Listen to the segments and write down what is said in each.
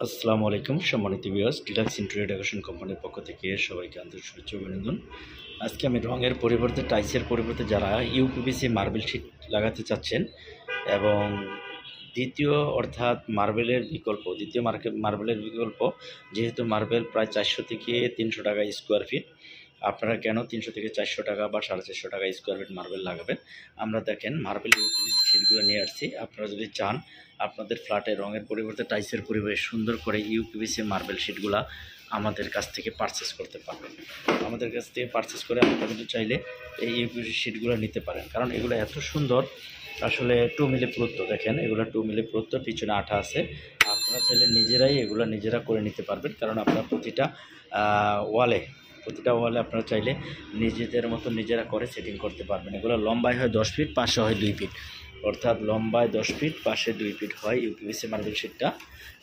আসসালামু আলাইকুম সম্মানিত ভিউয়ার্স, ডিলাক্স ইন্টেরিয়র ডেকোরেশন কোম্পানির পক্ষ থেকে সবাইকে আন্তরিক শুভেচ্ছা অভিনন্দন। আজকে আমি রঙের পরিবর্তে টাইলসের পরিবর্তে যারা ইউপিভিসি মার্বেল শিট লাগাতে চাচ্ছেন এবং দ্বিতীয় মার্বেলের বিকল্প, যেহেতু মার্বেল প্রায় 400 থেকে 300 টাকা স্কোয়ার ফিট, আপনারা কেন 300 থেকে 400 টাকা বা 450 টাকা স্কোয়ার ফিট মার্বেল লাগাবেন? আমরা দেখেন মার্বেল ইউপিভিসি শিটগুলো নিয়ে আসছি। আপনারা যদি চান আপনাদের ফ্ল্যাটে রঙের পরিবর্তে টাইলসের পরিবেশ সুন্দর করে ইউপিভিসি মার্বেল শিটগুলা আমাদের কাছ থেকে পারচেস করতে পারবেন। আমাদের কাছ থেকে পারচেস করে আপনারা কিন্তু চাইলে এই ইউপিভিসি শিটগুলো নিতে পারেন, কারণ এগুলো এত সুন্দর। আসলে 2 মিলি পুরুত্ব, দেখেন এগুলো 2 মিলি পুরুত্ব, পিছনে আঠা আছে। আপনারা চাইলে নিজেরাই এগুলো নিজেরা করে নিতে পারবেন, কারণ আপনারা প্রতিটা ওয়ালে আপনারা চাইলে নিজেদের মতো নিজেরা করে সেটিং করতে পারবেন। এগুলো লম্বায় হয় 10 ফিট, পাশে হয় 2 ফিট, অর্থাৎ লম্বায় 10 ফিট, পাশে 2 ফিট হয় ইউপিভিসি মার্বেল শিটটা।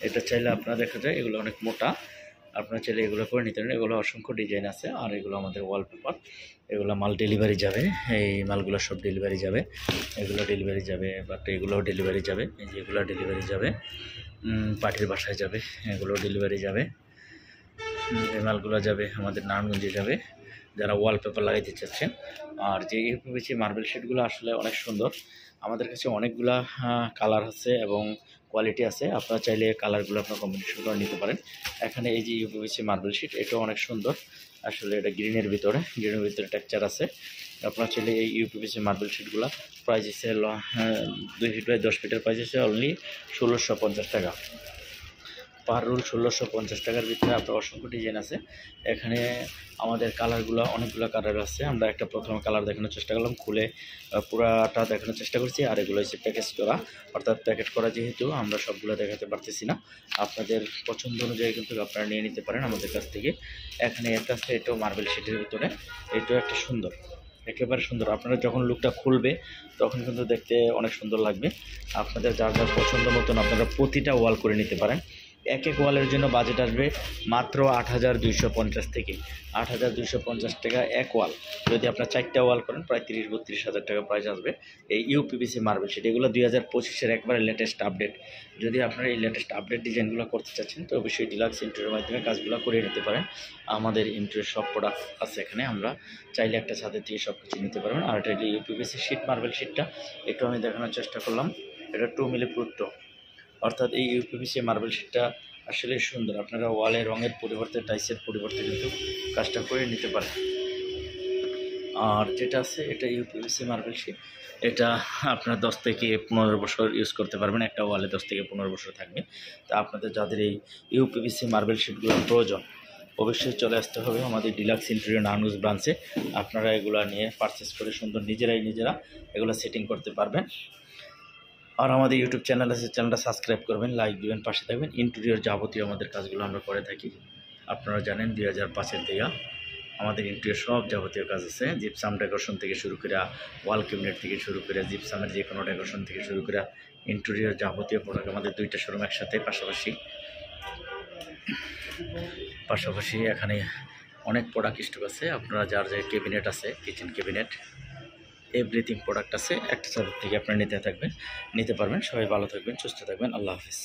এটা চাইলে আপনারা দেখা যায় এগুলো অনেক মোটা, আপনারা চাইলে এগুলো করে নিতে পারেন। এগুলো অসংখ্য ডিজাইন আছে, আর এগুলো আমাদের ওয়ালপেপার। এগুলো মাল ডেলিভারি যাবে, এই মালগুলো সব ডেলিভারি যাবে, এগুলো ডেলিভারি যাবে, বাট এগুলোও ডেলিভারি যাবে, এই যে এগুলো ডেলিভারি যাবে, পার্টির বাসায় যাবে, এগুলো ডেলিভারি যাবে। এই মালগুলো যাবে আমাদের নারায়ণগঞ্জে যাবে, যারা ওয়ালপেপার লাগাইতে চাচ্ছেন। আর যে ইউপিভিসি মার্বেল শিটগুলো আসলে অনেক সুন্দর। আমাদের কাছে অনেকগুলা কালার আছে এবং কোয়ালিটি আছে। আপনারা চাইলে কালারগুলো আপনার কম্বিনেশন করে নিতে পারেন। এখানে এই যে ইউপিভিসি মার্বেল শিট, এটাও অনেক সুন্দর। আসলে এটা গ্রিনের ভিতরে টেক্সচার আছে। আপনারা চাইলে এই ইউপিভিসি মার্বেল শিটগুলো প্রাইস আছে 2 ফিট বাই 10 ফিটের প্রাইস আছে অনলি 1650 টাকা। পার রোল 1650 টাকার ভিতরে আপনার অসংখ্য ডিজাইন আছে। এখানে আমাদের কালারগুলো অনেকগুলো কালার আছে। আমরা একটা প্রথমে কালার দেখানোর চেষ্টা করলাম, খুলে পুরাটা দেখানোর চেষ্টা করছি। আর এগুলো হচ্ছে প্যাকেজ করা, অর্থাৎ প্যাকেট করা, যেহেতু আমরা সবগুলো দেখাতে পারতেছি না। আপনাদের পছন্দ অনুযায়ী কিন্তু আপনারা নিয়ে নিতে পারেন আমাদের কাছ থেকে। এখানে একটা আছে, এটাও মার্বেল শিটের ভিতরে, এটাও একটা সুন্দর, একেবারে সুন্দর। আপনারা যখন লুকটা খুলবে তখন কিন্তু দেখতে অনেক সুন্দর লাগবে। আপনাদের যার যার পছন্দ মতন আপনারা প্রতিটা ওয়াল করে নিতে পারেন। এক ওয়ালের জন্য বাজেট আসবে মাত্র 8250 থেকে 8250 টাকা এক ওয়াল। যদি আপনার 4টা ওয়াল করেন প্রায় 30-32 হাজার টাকা প্রাইস আসবে এই ইউপিভিসি মার্বেল শিট। এগুলো 2025-এর একবারে লেটেস্ট আপডেট। যদি আপনারা এই লেটেস্ট আপডেট ডিজাইনগুলো করতে চাচ্ছেন তো অবশ্যই ডিলাক্স ইন্টেরিয়রের মাধ্যমে কাজগুলো করে নিতে পারেন। আমাদের ইন্টেরিয়র সব প্রোডাক্ট আছে এখানে, আমরা চাইলে একটা ছাদের থেকে সব কিছু নিতে পারবেন। আর এটা ইউপিভিসি শিট মার্বেল শিটটা একটু আমি দেখানোর চেষ্টা করলাম। এটা 2 মিলি পুরুত্ব, অর্থাৎ এই ইউপিভিসি মার্বেল শিটটা আসলে সুন্দর। আপনারা ওয়ালে রঙের পরিবর্তে টাইলসের পরিবর্তে কিন্তু কাজটা করে নিতে পারেন। আর যেটা আছে এটা ইউপিভিসি মার্বেল শিট, এটা আপনার 10 থেকে 15 বছর ইউজ করতে পারবেন। একটা ওয়ালে 10 থেকে 15 বছর থাকবে। তা আপনাদের যাদের এই ইউপিভিসি মার্বেল শিটগুলোর প্রয়োজন অবশ্যই চলে আসতে হবে আমাদের ডিলাক্স ইন্টেরিয়র নারায়ণগঞ্জ ব্রাঞ্চে। আপনারা এগুলো নিয়ে পারচেস করে সুন্দর নিজেরা এগুলো সেটিং করতে পারবেন। আর আমাদের ইউটিউব চ্যানেল আছে, চ্যানেলটা সাবস্ক্রাইব করবেন, লাইক দিবেন, পাশে থাকবেন। ইন্টেরিয়র যাবতীয় আমাদের কাজগুলো আমরা করে থাকি। আপনারা জানেন 2005-এর থেকে আমাদের ইন্টেরিয়র সব যাবতীয় কাজ আছে। জিপসাম ডেকোরেশন থেকে শুরু করে, ওয়াল ক্যাবিনেট থেকে শুরু করে, জিপসামের যে কোনো ডেকোরেশন থেকে শুরু করে ইন্টেরিয়র যাবতীয় প্রোডাক্ট আমাদের 2টা শোরুম একসাথে পাশাপাশি এখানে অনেক প্রোডাক্ট স্টক আছে। আপনারা যার যে ক্যাবিনেট আছে, কিচেন ক্যাবিনেট, এভরিথিং প্রোডাক্ট আছে। একটা ছাদের থেকে আপনারা নিতে পারবেন। সবাই ভালো থাকবেন, সুস্থ থাকবেন। আল্লাহ হাফিজ।